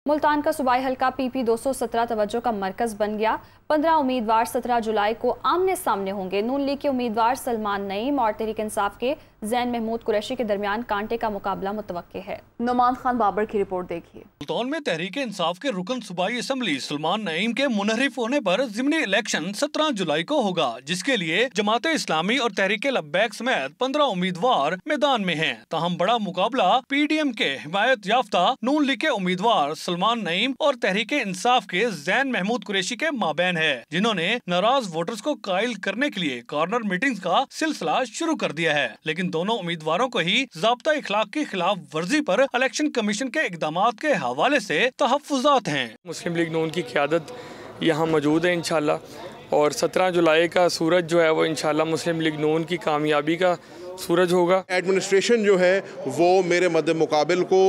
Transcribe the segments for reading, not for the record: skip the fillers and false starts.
मुल्तान का सूबाई हल्का PP 217 तवज्जो का मरकज बन गया। 15 उम्मीदवार 17 जुलाई को आमने सामने होंगे। नून लीग के उम्मीदवार सलमान नईम और तहरीक इंसाफ के जैन महमूद कुरैशी के दरमियान कांटे का मुकाबला मुतवक्के है। नुमान खान बाबर की रिपोर्ट देखिए। मुल्तान में तहरीक इंसाफ के रुकन सूबाई असम्बली सलमान नईम के मुनहरिफ होने पर ज़िमनी इलेक्शन 17 जुलाई को होगा, जिसके लिए जमात इस्लामी और तहरीक लब्बैक समेत 15 उम्मीदवार मैदान में हैं। ताहम बड़ा मुकाबला PDM के हिमायत याफ्ता नून लीग के उम्मीदवार सलमान नईम और तहरीक इंसाफ के जैन महमूद कुरैशी के माबैन है, जिन्होंने नाराज वोटर्स को कायल करने के लिए कॉर्नर मीटिंग्स का सिलसिला शुरू कर दिया है। लेकिन दोनों उम्मीदवारों को ही ज़ाब्ता इखलाक की खिलाफ वर्जी पर इलेक्शन कमीशन के इक़दामात के हवाले से तहफ़्फ़ुज़ात हैं। मुस्लिम लीग नून की क़यादत यहाँ मौजूद है इंशाल्लाह, और 17 जुलाई का सूरज जो है वो इंशाल्लाह मुस्लिम लीग नून की कामयाबी का सूरज होगा। एडमिनिस्ट्रेशन जो है वो मेरे मद्दे मुकाबिल को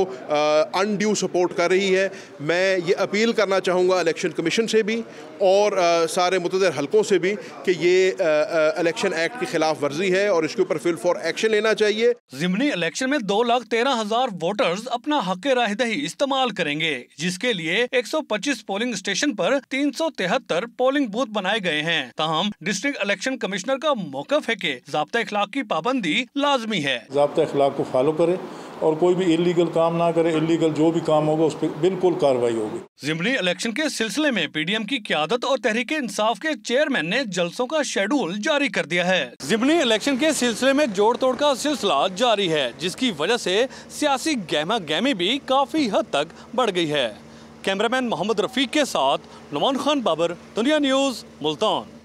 अनड्यू सपोर्ट कर रही है। मैं ये अपील करना चाहूँगा इलेक्शन कमीशन से भी और सारे मुतअद्दिद हलकों से भी कि ये इलेक्शन एक्ट की खिलाफ वर्जी है और इसके ऊपर फिल फॉर एक्शन लेना चाहिए। ज़िमनी इलेक्शन में 2,13,000 वोटर्स अपना हक़ राहदही इस्तेमाल करेंगे, जिसके लिए 125 पोलिंग स्टेशन पर 373 पोलिंग बूथ बनाए गए हैं। ताहम डिस्ट्रिक्ट इलेक्शन कमिश्नर का मौक़िफ़ है कि ज़ाब्ता इखलाक की पाबंदी लाजमी है। ज़ाब्ता इखलाक को फॉलो करे और कोई भी इलीगल काम ना करे। इलीगल जो भी काम होगा उस पर बिल्कुल कार्रवाई होगी। ज़िमनी इलेक्शन के सिलसिले में PDM की क़यादत और तहरीक इंसाफ के चेयरमैन ने जलसों का शेड्यूल जारी कर दिया है। ज़िमनी इलेक्शन के सिलसिले में जोड़ तोड़ का सिलसिला जारी है, जिसकी वजह से सियासी गहमा गहमी भी काफी हद तक बढ़ गई है। कैमरामैन मोहम्मद रफीक के साथ नुमान खान बाबर, दुनिया न्यूज़, मुल्तान।